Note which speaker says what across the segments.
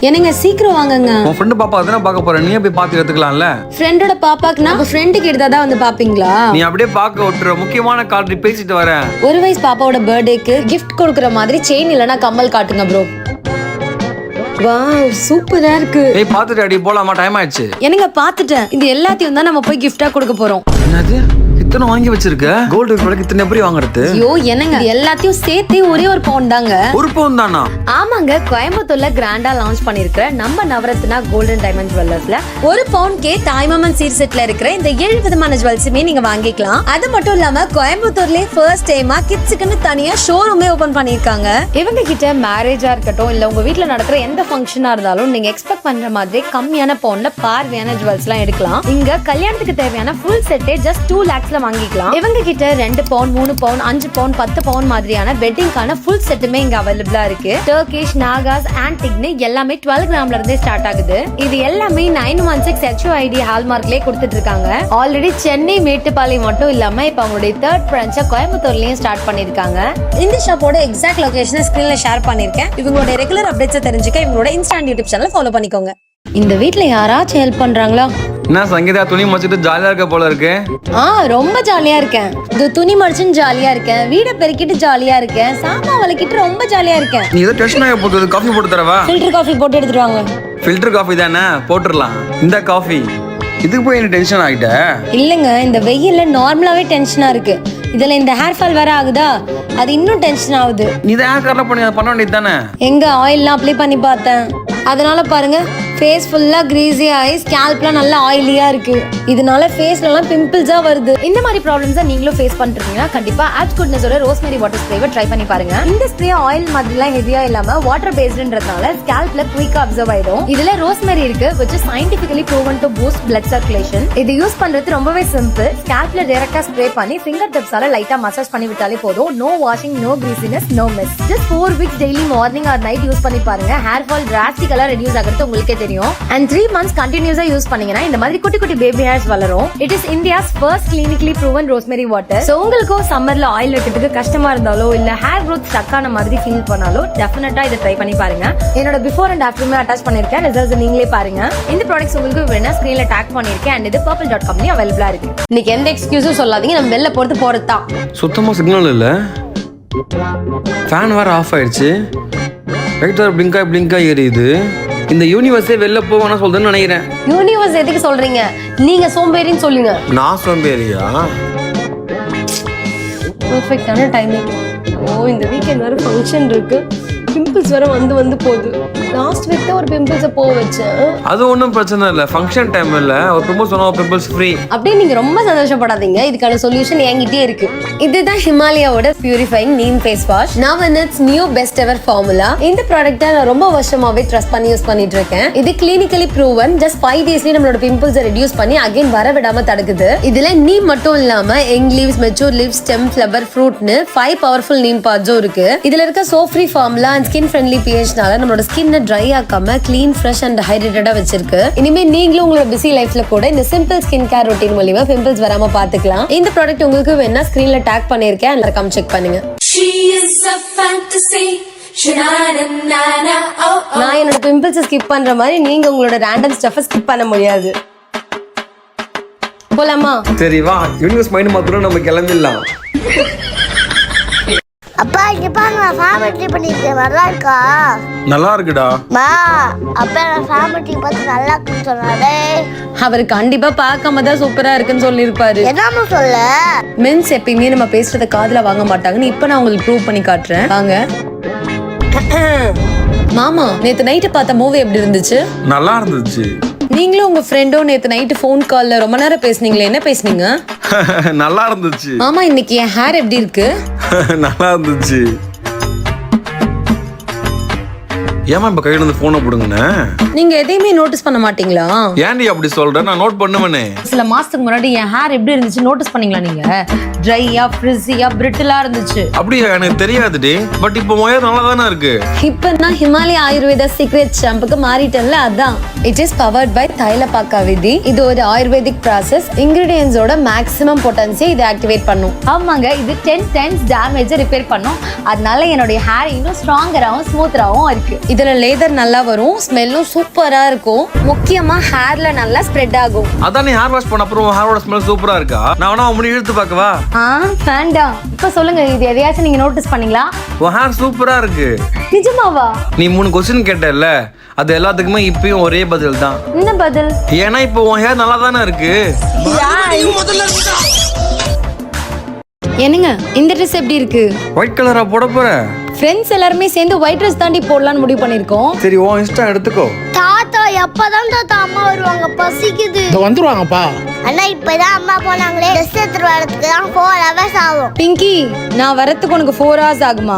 Speaker 1: என்னங்க சீக்கிரம் வாங்குங்க.
Speaker 2: உன் ஃப்ரெண்ட் பாப்பா அதானே பார்க்க போற, நீயே போய் பார்த்து எடுத்துக்கலாம்ல.
Speaker 1: ஃப்ரெண்டோட பாப்பாக்குனா உங்க ஃப்ரெண்டுக்கு எடுத்தாதான் வந்து பாப்பீங்களா?
Speaker 2: நீ அப்படியே பார்க்க விட்டுற, முக்கியமான கார்டு பேசிட்டு வரேன்.
Speaker 1: ஒரு வயசு பாப்பாவோட பர்த்டேக்கு கிஃப்ட் கொடுக்குற மாதிரி செயின் இல்லனா கம்மல் காட்டுங்க ப்ரோ. வாவ் சூப்பரா இருக்கு.
Speaker 2: ஏய் பாத்துட்டு அடி போலாமா, டைம் ஆயிடுச்சு.
Speaker 1: என்னங்க பாத்துட்டேன். இது எல்லாத்தையும் தான் நம்ம போய் கிஃப்டா கொடுக்க போறோம்.
Speaker 2: என்னது இத்தனை வாங்கி வச்சிருக்க? கோல்டு ப்ராடக்ட் இத்தனை எப்படி வாங்குறது?
Speaker 1: ஐயோ என்னங்க இது எல்லாத்தையும் சேர்த்து ஒரே ஒரு பவுன் தாங்க.
Speaker 2: ஒரு பவுன் தானா?
Speaker 1: ஆமாங்க, கோயம்புத்தூர்ல கிராண்டா லான்ச் பண்ணிருக்கிற நம்ம நவரத்னா கோல்டன் டைமண்ட் ஜுவல்லர்ஸ்ல ஒரு பவுன்கே தாய்மாமன் சீர் செட்ல இருக்கிற இந்த 7 விதமான ஜுவல்ஸுமே நீங்க வாங்கிக்கலாம். அது மட்டும் இல்லாம கோயம்புத்தூர்லயே ஃபர்ஸ்ட் டைமா கிட்ஸுக்குன்னு தனியா ஷோரூமே ஓபன் பண்ணிருக்காங்க. இவங்க கிட்ட மேரேஜா இருக்கட்டும் இல்ல உங்க வீட்ல நடக்கிற எந்த ஃபங்க்ஷனா இருந்தாலும் நீங்க எக்ஸ்பெக்ட் பண்ற மாதிரி கம்மியான பவுன்ல பார்வையான ஜுவல்ஸ் எல்லாம் எடுக்கலாம். இங்க கல்யாணத்துக்கு தேவையான ஃபுல் செட்டே ஜஸ்ட் 2 lakhsல வாங்கிக்கலாம். இவங்க கிட்ட 2 பவுன் 3 பவுன் 5 பவுன் 10 பவுன் மாதிரியான வெட்டிங்கான ஃபுல் செட்டுமே இங்க அவைலபிளா இருக்கு. டர்கிஷ், நாகாஸ், ஆன்டிக்னு எல்லாமே 12 கிராம்ல இருந்தே ஸ்டார்ட் ஆகுது. இது எல்லாமே 916 HUID ஹால்மார்க்லயே கொடுத்துட்டு இருக்காங்க. ஆல்ரெடி சென்னை மேட்டுப்பாளையம் மட்டும் இல்லாம இப்ப அவங்களுடைய 3rd பிரான்ச்ச கோயம்புத்தூர்லயும் ஸ்டார்ட் பண்ணிருக்காங்க. இந்த ஷாப்போட எக்ஸாக்ட் லொகேஷனை ஸ்கிரீன்ல ஷேர் பண்ணிருக்கேன். இவங்களோட ரெகுலர் அப்டேட்ஸ் தெரிஞ்சுக்க இவங்களோட இன்ஸ்டாண்ட் யூடியூப் சேனல் ஃபாலோ பண்ணிக்கோங்க. இந்த வீட்ல யாராச்சும் ஹெல்ப் பண்றாங்களா?
Speaker 2: என்ன சங்கீதா துணி மடிச்சிட்டு ஜாலியா இருக்க போல இருக்கு?
Speaker 1: ரொம்ப ஜாலியா இருக்கேன். இது துணி மடிச்சுன்னு ஜாலியா இருக்கேன், வீட பெருக்கிட்டு ஜாலியா இருக்கேன், சாமான் வளக்கிட்டு ரொம்ப ஜாலியா இருக்கேன்.
Speaker 2: நீ ஏதோ டென்ஷன் ஆக போகுது, காஃபி போட்டு தரவா?
Speaker 1: ஃபில்டர் காஃபி போட்டு எடுத்துட்டு வாங்க.
Speaker 2: ஃபில்டர் காஃபி தானே, போட்டுடலாம். இந்த காஃபி இதுக்கு போய் என்ன டென்ஷன் ஆகிட்ட?
Speaker 1: இல்லங்க, இந்த வெயில்ல நார்மலாவே டென்ஷனா இருக்கு. இதுல இந்த ஹேர் ஃபால் வேற ஆகுதா, அது இன்னும் டென்ஷன் ஆகுது.
Speaker 2: நீ தான் ஹேர் கலர் பண்ண வேண்டியது தானே?
Speaker 1: எங்க ஆயில்லாம் அப்ளை பண்ணி பார்த்தேன், அதனால பாருங்க ஃபேஸ் ஃபுல்லா கிரீஸி ஆகி ஸ்கேல்ப்லாம் நல்லா ஆயிலியா இருக்கு. இதனால ஃபேஸ்ல எல்லாம் பிம்பிள்ஸா வருது. இந்த மாதிரி ப்ராப்ளம்ஸை நீங்களும் ஃபேஸ் பண்றீங்கன்னா கண்டிப்பா ஆப்ஸ் குட்னஸோட ரோஸ்மெரி வாட்டர் ஸ்ப்ரேவை ட்ரை பண்ணி பாருங்க. இந்த ஸ்ப்ரே ஆயில் மாதிரிலாம் ஹெவியா இல்லாம வாட்டர் பேஸ்டுன்றதுனால ஸ்கேல்ப்ல குயிக்கா அப்சர்வ் ஆயிடும். இதுல ரோஸ்மெரி இருக்கு which is scientifically proven to boost blood circulation. இது யூஸ் பண்றது ரொம்பவே சிம்பிள். ஸ்கேல்ப்ல டைரக்டா ஸ்ப்ரே பண்ணி ஃபிங்கர் டிப்ஸால லைட்டா மசாஜ் பண்ணி விட்டாலே போதும். No washing, no greasiness, no mess. Just 4 weeks daily morning or night use பண்ணி பாருங்க. ஹேர் ஃபால் டிராஸ்டிக்கலா ரெடியூஸ் ஆகிறது உங்களுக்கே தெரியும். And 3 months கண்டினியூஸா யூஸ் பண்ணீங்கன்னா இந்த மாதிரி குட்டி குட்டி பேபி ஹேர்ஸ் வளரும். It is India's first clinically proven rosemary water. So உங்களுக்கு சம்மர்ல ஆயில் வைக்கிறதுக்கு கஷ்டமா இருந்தாலோ இல்ல ஹேர் growth ஸ்டக் ஆன மாதிரி ஃபீல் பண்ணாலோ டெஃபினட்டா இதை ட்ரை பண்ணி பாருங்க. என்னோட பிஃபோர் அண்ட் ஆஃப்டருமே அட்டாச் பண்ணிருக்கேன், ரிசல்ட்ஸ் நீங்களே பாருங்க. இந்த ப்ராடக்ட்ஸ் உங்களுக்கு வேணா ஸ்கிரீன்ல டேக் பண்ணிருக்கேன் and இது purple.com ல அவைலபிளா இருக்கு. இன்னைக்கு எந்த எக்ஸ்கியூஸும் சொல்லாதீங்க, நம்ம வெளில போறது தான்.
Speaker 2: சுத்தமா சிக்னல் இல்ல, ஃபேன் வேற ஆஃப் ஆயிடுச்சு, லைட் வேற பிளிங்கா எரியுது. இந்த யூனிவர்ஸே வெளில போவானா சொல்றேன்னு நினைக்கிறேன்.
Speaker 1: யூனிவர்ஸ் எதுக்கு சொல்றீங்க? நீங்க சோம்பேறின்னு சொல்லுங்க.
Speaker 2: நான் சோம்பேறியா?
Speaker 1: பெர்ஃபெக்ட்டான டைமிங். இந்த வீக்கெண்ட் வேற ஃபங்க்ஷன் இருக்கு, பிம்பிள்ஸ் வேற வந்து போகுது. லாஸ்ட் வீக் தான் ஒரு பிம்பிள்ஸை போக வச்சேன்.
Speaker 2: அது ஒன்றும் பிரச்சனை இல்லை, ஃபங்க்ஷன் டைம் இல்லை, ஒரு பிம்பிள்ஸ் சொன்னா பிம்பிள்ஸ் ஃப்ரீ.
Speaker 1: அப்படியே நீங்க ரொம்ப சந்தோஷப்படாதீங்க, இதுக்கான சொல்யூஷன் என்கிட்டே இருக்கு. இதுதான் ஹிமாலயாவோட purifying neem face wash. Now in its new best ever formula. இந்த ப்ராடக்ட்டை நான் ரொம்ப வருஷமாவே ட்ரஸ்ட் பண்ணி யூஸ் பண்ணிட்டு இருக்கேன். இது கிளினிக்கலி ப்ரூவன். ஜஸ்ட் 5 daysலயே நம்மளோட பிம்பிள்ஸை ரெடியூஸ் பண்ணி அகைன் வர விடாம தடுக்குது. இதுல நீம் மட்டும் இல்லாம young leaves, mature leaves, stem, flower, ஃப்ரூட்னு 5 பவர்ஃபுல் நீம் பாட்ஸும் இருக்கு. இதுல இருக்க soap free formula and skin friendly pHனால நம்மளோட ஸ்கின்னை ட்ரை ஆக்காம கிளீன், ஃப்ரெஷ் அண்ட் ஹைட்ரேட்டடா வச்சிருக்கு. இனிமே நீங்களும் உங்களோட பிஸி லைஃப்ல கூட இந்த சிம்பிள் ஸ்கின் கேர் ரொட்டீன் மூலமா பிம்பிள்ஸ் வராம பாத்துக்கலாம். இந்த ப்ராடக்ட் உங்களுக்கு வேணா ஸ்கிரீன்ல டேக் பண்ணிருக்கேன், கம் செக் பண்ணுங்க. நான் என்னோட பிம்பிள்ஸ் ஸ்கிப் பண்ற மாதிரி நீங்க உங்களோட ரேண்டம் ஸ்டஃப் ஸ்கிப் பண்ண முடியாது. போலாமா?
Speaker 2: சரி வா, யூனிவர்ஸ் மைண்ட் மாத்திரம் நம்ம கிளம்பிடலாம்.
Speaker 3: அப்பா இங்க பாருங்க, ஃபேமிலி பண்ணிருக்கேன், நல்லா இருக்கா?
Speaker 2: நல்லா இருக்குடா.
Speaker 3: மா அப்பா நான் ஃபேமிலி பார்த்து நல்லா இருக்குன்னு சொன்னாரே.
Speaker 1: அவர் கண்டிப்பா பார்க்காம தான் சூப்பரா இருக்குன்னு சொல்லிருப்பாரு.
Speaker 3: என்னன்னு சொல்ல?
Speaker 1: மென்ஸ் எப்பயுமே நம்ம பேசுறத காதுல வாங்க மாட்டாங்கன்னு இப்ப நான் உங்களுக்கு ப்ரூவ் பண்ணி காட்டுறேன். வாங்க. மாமா, நேத்து நைட்டு பார்த்த மூவி எப்படி இருந்துச்சு?
Speaker 2: நல்லா இருந்துச்சு.
Speaker 1: நீங்களும் உங்க ஃப்ரெண்டும் நேத்து நைட்டு ஃபோன் கால்ல ரொம்ப நேரம் பேசுனீங்களே, என்ன பேசுனீங்க?
Speaker 2: நல்லா இருந்துச்சு.
Speaker 1: மாமா, இன்னைக்கு என் ஹேர் எப்படி இருக்கு?
Speaker 2: நல்லா இருந்துச்சு. ஏமா இப்ப கையில இருந்து போனை போடுங்கண்ணே?
Speaker 1: நீங்க எதையுமே நோட்டீஸ் பண்ண மாட்டீங்களா?
Speaker 2: ஏன்டி அப்படி சொல்ற? நான் நோட் பண்ணுவேனே.
Speaker 1: சில மாசத்துக்கு முன்னாடி என் ஹேர் எப்படி இருந்துச்சு நோட்டீஸ் பண்ணீங்களா நீங்க? ட்ரையா, ஃப்ரிஸியா, பிரிட்டிலா இருந்துச்சு.
Speaker 2: அப்படியா? எனக்கு தெரியாதுடி. பட் இப்போ மொயர் நல்லா தானே இருக்கு.
Speaker 1: இப்போ நான் ஹிமாலயா ஆயுர்வேதா சீக்ரெட் ஷாம்புக்கு மாறிட்டேன்ல, அதான். இட் இஸ் பவர்ட் பை தைலபாக்கா விதி. இது ஒரு ஆயுர்வேதிக் ப்ராசஸ். இன்கிரிடியன்ஸோட மேக்ஸிமம் பொட்டன்சியை இது ஆக்டிவேட் பண்ணும். ஆமாங்க, இது 10 times டேமேஜை ரிப்பேர் பண்ணும். அதனால என்னோட ஹேர் இன்னும் ஸ்ட்ராங்கராகவும் ஸ்மூத்தராகவும் இருக்கு. இதுல லேதர் நல்லா வரும், ஸ்மெல்லும் சூப்பரா இருக்கும், முக்கியமா ஹேர்ல நல்லா ஸ்ப்ரெட் ஆகும்.
Speaker 2: அதான் நீ ஹேர் வாஷ் பண்ண அப்புறம் ஹேரோட ஸ்மெல் சூப்பரா இருக்கா? நான் வேணா முடி இழுத்து பார்க்கவா?
Speaker 1: வேண்டாம். இப்ப சொல்லுங்க, இது எதையாச்சும் நீங்க நோட்டீஸ் பண்ணீங்களா?
Speaker 2: உன் ஹேர் சூப்பரா இருக்கு.
Speaker 1: நிஜமாவா?
Speaker 2: நீ 3 கொஸ்டின் கேட்டல, அது எல்லாத்துக்குமே இப்பயும் ஒரே பதில் தான்.
Speaker 1: என்ன பதில்?
Speaker 2: ஏன்னா இப்போ உன் ஹேர் நல்லா தானே இருக்கு.
Speaker 1: என்னங்க, இந்த ட்ரெஸ் எப்படி இருக்கு?
Speaker 2: ஒயிட் கலரா போட போற?
Speaker 1: ஃப்ரெண்ட்ஸ் எல்லாருமே சேர்ந்து ஒயிட் ட்ரெஸ் தாண்டி போடலாம்னு முடிவு பண்ணிருக்கோம்.
Speaker 2: சரி, உன் இஷ்டம் எடுத்துக்கோ.
Speaker 3: தாத்தா எப்பதான் தாத்தா அம்மா வருவாங்க? பசிக்குது.
Speaker 4: வந்துருவாங்கப்பா.
Speaker 3: அண்ணா இப்பதான் அம்மா போனாங்களே, ட்ரெஸ் எடுத்துட்டு வரதுக்கு தான் 4 hours ஆகும்.
Speaker 1: பிங்கி, நான் வரத்துக்கு உனக்கு 4 hours ஆகுமா?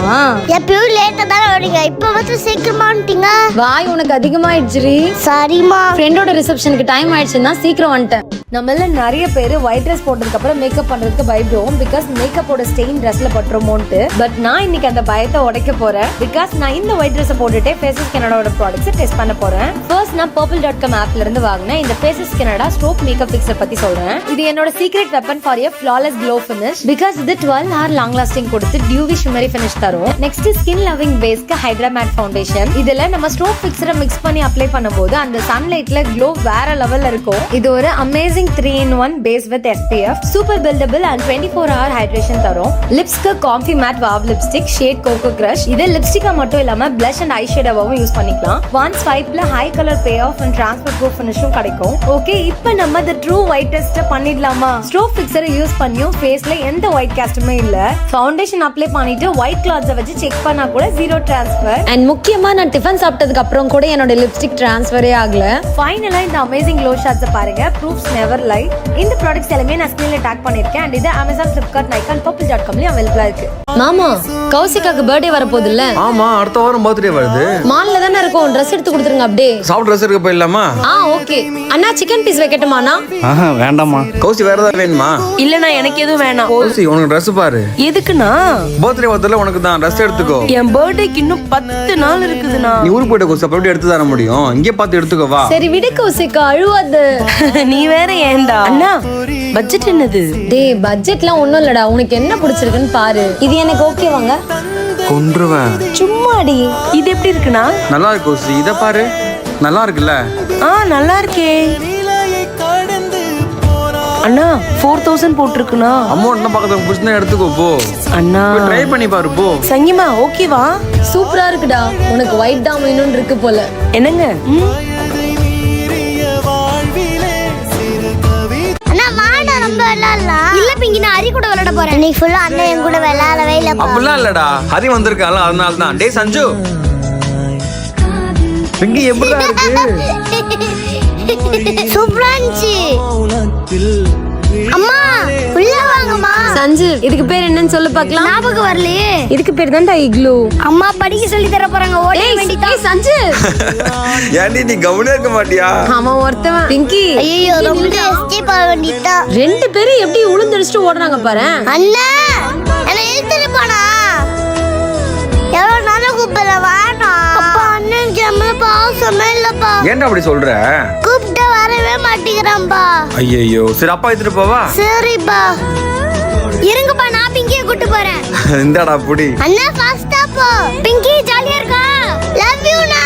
Speaker 3: எப்பயும் லேட்டா தானே வரீங்க, இப்ப வந்து சீக்கிரமா வந்துட்டீங்க.
Speaker 1: வாய் உனக்கு அதிகமாயிடுச்சுரி.
Speaker 3: சரிம்மா.
Speaker 1: ஃப்ரெண்டோட ரிசப்ஷனுக்கு டைம் ஆயிடுச்சுன்னா சீக்கிரம் வந்துட்டேன். நம்மள நிறைய பேர் ஒயிட் ட்ரெஸ் போட்டதுக்கு அப்புறம் மேக்கப் பண்றதுக்கு பயப்படுவோம், பிகாஸ் மேக்கப்போட ஸ்டெயின் ட்ரெஸ்ல பட்டுருமோன்ட்டு. பட் நான் இன்னைக்கு அந்த பயத்தை உடைக்க போறேன், பிகாஸ் நான் இந்த ஒயிட் ட்ரெஸ் போட்டுட்டே ஃபேஸஸ் கனடாவோட ப்ராடக்ட்ஸ் டெஸ்ட் பண்ண போறேன். ஃபர்ஸ்ட் நான் purple.com ஆப்ல இருந்து வாங்கினேன் இந்த Faces Canada strobe makeup fixer பத்தி சொல்றேன். இது என்னோட secret weapon for a flawless glow finish, because இது 12 hour லாங் லாஸ்டிங் கொடுத்து டியூவி ஷிமரி ஃபினிஷ் தரும். நெக்ஸ்ட் ஸ்கின் லவ்விங் பேஸ்க்கு ஹைட்ரா மேட் ஃபவுண்டேஷன். இதுல நம்ம ஸ்ட்ரோப் ஃபிக்ஸரை மிக்ஸ் பண்ணி அப்ளை பண்ணும்போது அந்த சன்லைட்ல க்ளோ வேற லெவல்ல இருக்கும். இது ஒரு amazing 3-in-1 base with SPF, super buildable and 24 hour hydration தரும். லிப்ஸ்க்கு comfy matte wow lipstick shade coco crush. இது லிப்ஸ்டிக்கா மட்டும் இல்லாம blush and eyeshadow-வாவும் யூஸ் பண்ணிக்கலாம். ஒன் ஸ்வைப்ல high colour pay off and transfer proof ஃபினிஷும் கிடைக்கும். ஓகே, இப்போ நம்ம the ட்ரூ ஒயிட் டெஸ்ட் பண்ணிடலாமா? ஸ்ட்ரோப் ஃபிக்ஸரை யூஸ் பண்ணியும் ஃபேஸ்ல எந்த ஒயிட் காஸ்டுமே இல்ல. ஃபவுண்டேஷன் அப்ளை பண்ணிட்டு ஒயிட் கிளாத்ஸை வச்சு செக் பண்ணா கூட 0 டிரான்ஸ்ஃபர். அண்ட் முக்கியமா நான் டிஃபன் சாப்பிட்டதுக்கு அப்புறம் கூட என்னோட லிப்ஸ்டிக் டிரான்ஸ்ஃபரே ஆகல. ஃபைனலா இந்த அமேசிங் க்ளோ ஷாட்ஸ் பாருங்க. Proofs never lie. இந்த ப்ராடக்ட்ஸ் எல்லாமே நான் ஸ்கிரீன்ல டாக் பண்ணிருக்கேன். அண்ட் இது Amazon, Flipkart, Nykaa and purple.com-லயும் அவைலபிளா இருக்கு. மாமா, கௌசிகாக்கு பர்த்டே வர போகுது இல்ல?
Speaker 2: ஆமா, அடுத்த வாரம் பர்த்டே வருது.
Speaker 1: மால்ல தானே இருக்கும், Dress எடுத்து கொடுத்துருங்க அப்படியே.
Speaker 2: சாப்பிட்டு ட்ரெஸ் எடுக்க போயிடலாமா?
Speaker 1: ஓகே. அண்ணா, சிக்கன் பீஸ் வைக்கட்டுமாண்ணா?
Speaker 4: வேண்டாமா.
Speaker 2: கௌசி வேற ஏதாவது வேணுமா?
Speaker 5: இல்லண்ணா, எனக்கு எதுவும் வேணாம்.
Speaker 2: கௌசி, உனக்கு ட்ரெஸ் பாரு.
Speaker 5: எதுக்குண்ணா?
Speaker 2: பர்த்டே வரதுல உனக்கு தான் ட்ரெஸ் எடுத்துக்கோ.
Speaker 5: என் பர்த்டேக்கு இன்னும் 10 நாள் இருக்குதுண்ணா.
Speaker 2: நீ ஊருக்கு போயிட்ட கௌசி, அப்படி எடுத்து தர முடியும். இங்கே பார்த்து எடுத்துக்கோ வா.
Speaker 1: சரி விடு கௌசிகா, அழுவாது.
Speaker 5: நீ வேற ஏன்டா? அண்ணா, பட்ஜெட் என்னது?
Speaker 1: டேய், பட்ஜெட்லாம் ஒண்ணும் இல்லடா, உனக்கு என்ன பிடிச்சிருக்குன்னு பாரு. இது எனக்கு ஓகேவாங்க?
Speaker 2: கொன்றுவேன்.
Speaker 1: சும்மாடி.
Speaker 5: இது எப்படி இருக்குண்ணா?
Speaker 2: நல்லா இருக்கு கௌசி, இத பாரு. நல்லா இருக்குல்ல?
Speaker 5: நல்லா இருக்கே. அண்ணா, 4000 போட்டிருக்குண்ணா.
Speaker 2: அமௌண்ட் பக்கத்துல புடிச்சுனா எடுத்துக்கோ போ.
Speaker 5: அண்ணா,
Speaker 2: ட்ரை பண்ணி பாரு போ.
Speaker 5: சங்கிமா ஓகேவா?
Speaker 1: சூப்பரா இருக்குடா. உனக்கு ஒயிட் தான் வேணும்னு இருக்கு போல.
Speaker 5: என்னங்க?
Speaker 3: அண்ணா வாடா, ரொம்ப விளையாடலாம். இல்ல பிங்கி, நான் ஹரி கூட விளையாட போறேன். இன்னைக்கு ஃபுல்லா அண்ணன் என் கூட விளையாடவே இல்ல.
Speaker 2: அப்படிலாம் இல்லடா, ஹரி வந்திருக்கால அதனால தான். டேய் சஞ்சு, பிங்கி எப்படிடா இருக்கு?
Speaker 3: சூப்பரா இருந்துச்சு. அம்மா உள்ள வாங்கம்மா.
Speaker 1: சஞ்சு, இதுக்கு பேர் என்னன்னு சொல்லு பார்க்கலாம்.
Speaker 3: ஞாபகம் வரலையே.
Speaker 1: இதுக்கு பேர் தான்டா இக்லூ.
Speaker 3: அம்மா படிக்க சொல்லி தர போறாங்க. ஓட வேண்டியதான்.
Speaker 1: சஞ்சு,
Speaker 2: ஏன்டி நீ கவனியா இருக்க மாட்டியா?
Speaker 1: அவன் ஒருத்தவன். பிங்கி,
Speaker 3: ஐயோ, ரொம்ப எஸ்கேப் ஆக வேண்டியதான்.
Speaker 1: 2 பேரும் எப்படி உளுந்தடிச்சிட்டு ஓடுறாங்க பாரு.
Speaker 3: அண்ணா, என்ன இழுத்துட்டு போனா? எவ்வளவு நாளும் கூப்பிட வாடா. அப்பா, அண்ணன் ஜம்மு பாசமே இல்லப்பா.
Speaker 2: ஏன்டா அப்படி சொல்ற?
Speaker 3: கூப்பிட்ட வரவே மாட்டேங்கிறான்பா.
Speaker 2: ஐயோ, சரி அப்பா எடுத்துட்டு போவா.
Speaker 3: சரிப்பா, இருங்கப்பா, நான் பிங்கியை கூட்டு போறேன்.
Speaker 2: இந்தாடா புடி.
Speaker 3: அண்ணா ஃபாஸ்டா போ. பிங்கி ஜாலியா இருக்கா? லவ் யூ நா.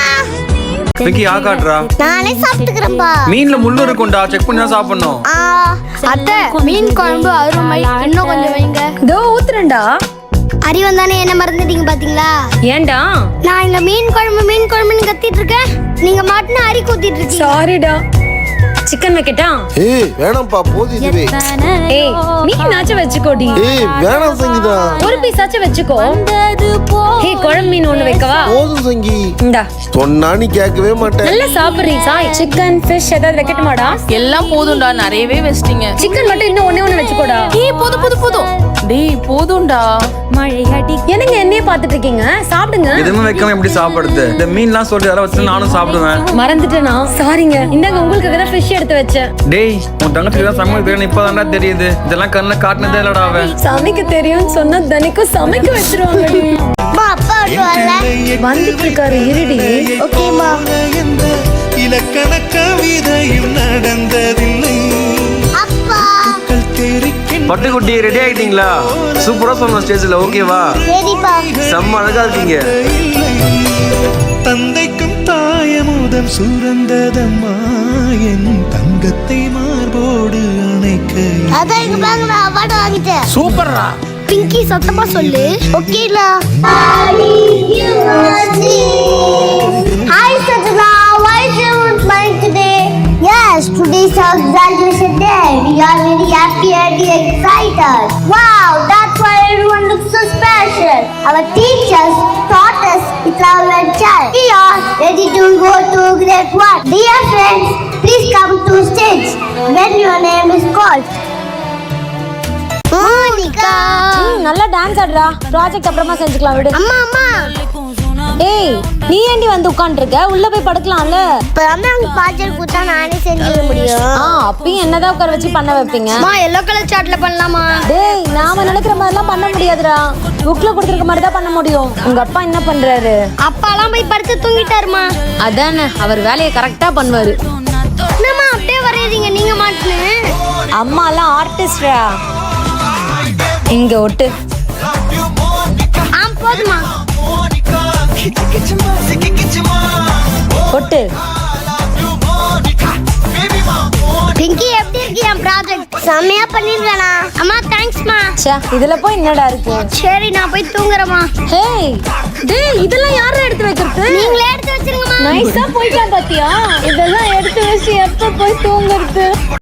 Speaker 2: பிங்கி ஆகாட்றா.
Speaker 3: நானே சாப்பிட்டுக்கிறேன்பா.
Speaker 2: மீன்ல முள்ளு இருக்கும்டா, செக் பண்ணி தான் சாப்பிடணும்.
Speaker 3: அத்தை, மீன் குழம்பு அருமை. இன்னும் கொஞ்சம் வைங்க.
Speaker 1: தோ ஊத்துறேன்டா.
Speaker 3: அரி வந்தானே என்ன மறந்துட்டீங்க பாத்தீங்களா?
Speaker 1: ஏன்டா?
Speaker 3: நான் இங்க மீன் குழம்புன்னு கத்திட்டு இருக்கேன், நீங்க மாட்டுன அரி கூத்திட்டு இருக்கீங்க.
Speaker 1: சாரிடா. சிக்கன் வைக்கட்டா?
Speaker 6: ஏய் வேணாம்ப்பா, போதும் இதுவே.
Speaker 1: ஏய், நீ நாச்சும் வச்சுக்கோடி.
Speaker 6: ஏய் வேணாம் சங்கீதா.
Speaker 1: ஒரு பீஸாச்சும் வச்சுக்கோ. ஏய், குழம்பு மீன் ஒண்ணு வைக்கவா?
Speaker 6: போதும் சங்கி.
Speaker 1: இந்தா.
Speaker 6: சொன்னா நீ கேட்கவே மாட்டேன்.
Speaker 1: நல்லா சாப்பிடுறீ சாய். சிக்கன் ஃபிஷ் ஏதாவது வைக்கட்டுமாடா?
Speaker 5: எல்லாம் போதும்டா, நிறையவே வச்சிட்டீங்க.
Speaker 1: சிக்கன் மட்டும் இன்னும் ஒண்ணே வச்சுக்கோடா.
Speaker 5: போதும். டேய் போதும்டா.
Speaker 1: என்னங்க என்னையே பாத்துட்டு இருக்கீங்க? சாப்பிடுங்க.
Speaker 2: எதுவுமே வைக்காம எப்படி சாப்பிடுறது? இந்த மீன்லாம் சொல்லி அதெல்லாம் வச்சு நானும் சாப்பிடுவேன்.
Speaker 1: மறந்துட்டேனா? சாரிங்க. இந்தாங்க, உங்களுக்கு தான் ஃபிஷ் எடுத்து வச்சேன்.
Speaker 2: டேய், உன் தங்கச்சி தான் சமைக்க தெரியும், இப்பதான்டா தெரியுது. இதெல்லாம் கண்ணுல காட்டினதே இல்லடா அவ.
Speaker 1: சமைக்க தெரியும்னு சொன்னா தினைக்கும் சமைக்க வச்சிருவாங்கடி.
Speaker 3: அம்மா, அப்பா வரல.
Speaker 1: வந்துட்டு இருக்காரு, இருடி.
Speaker 3: ஓகேமா.
Speaker 7: இலக்கண கவிதையும் நடந்ததில்லை.
Speaker 3: அப்பா,
Speaker 2: பட்டுக்குட்டி ரெடி ஆயிட்டீங்களா? சூப்பரா சொன்ன ஸ்டேஜ்ல. ஓகேவா?
Speaker 3: சரிப்பா.
Speaker 2: செம்ம அழகா இருக்கீங்க.
Speaker 7: தந்தை அமுதம் சுரந்ததம்மா என் தங்கத்தை மார்போடு அணைக்க
Speaker 3: அதான் இங்க பாருங்க நான் அவார்டு வாங்கிட்டேன்.
Speaker 2: சூப்பர்ரா.
Speaker 3: பிங்கி சத்தமா சொல்லு. ஓகேலா. Hi Satana, why is everyone smiling today? Yes, today is our graduation day. We are very happy and excited. Wow, that's why everyone looks so special. Our teachers taught us it's our child. We are ready to go to grade 1. Dear friends, please come to stage when your name is called. Monica.
Speaker 1: நல்லா dance ஆடுறா. Project அப்புறமா செஞ்சுக்கலாம் விடு.
Speaker 3: அம்மா அம்மா.
Speaker 1: ஏய் நீ ஏண்டி வந்து உட்கார்ந்திருக்க? உள்ள போய் படுக்கலாம்ல.
Speaker 3: இப்ப அங்க பாஜர் கூத்தா நானே செஞ்சிட முடியும்.
Speaker 1: அப்பயும் என்னதான் உட்கார வச்சு பண்ண வைப்பீங்க?
Speaker 3: அம்மா எல்லோ கலர் சார்ட்ல பண்ணலாமா?
Speaker 1: டேய் நாம நினைக்கிற மாதிரிலாம் பண்ண முடியாதுடா. புக்ல கொடுத்திருக்க மாதிரி தான் பண்ண முடியும். உங்க அப்பா என்ன பண்றாரு?
Speaker 3: அப்பாலாம் போய் படுத்து தூங்கிட்டாருமா.
Speaker 1: அதானே அவர் வேலையை கரெக்டா பண்ணுவாரு.
Speaker 3: என்னம்மா அப்படியே வரையறீங்க நீங்க மாட்டுனே?
Speaker 1: அம்மா எல்லாம் ஆர்டிஸ்டா. இங்க ஒட்டு.
Speaker 3: போதுமா?
Speaker 1: ஒட்டு.
Speaker 3: பிங்கி எப்படி இருக்கு என் ப்ராஜெக்ட்? செமையா பண்ணிருக்கேனா? அம்மா தேங்க்ஸ்மா.
Speaker 1: ச்சே இதுல போய் என்னடா இருக்கு?
Speaker 3: சரி நான் போய் தூங்குறேம்மா.
Speaker 1: ஹேய் டேய் இதெல்லாம் யாரா எடுத்து வைக்கிறது?
Speaker 3: நீங்களே எடுத்து வச்சிருங்கம்மா.
Speaker 1: நைஸா போய்க்கலாம் பாத்தியா? இதெல்லாம் எடுத்து வச்சு எப்ப போய் தூங்குறது?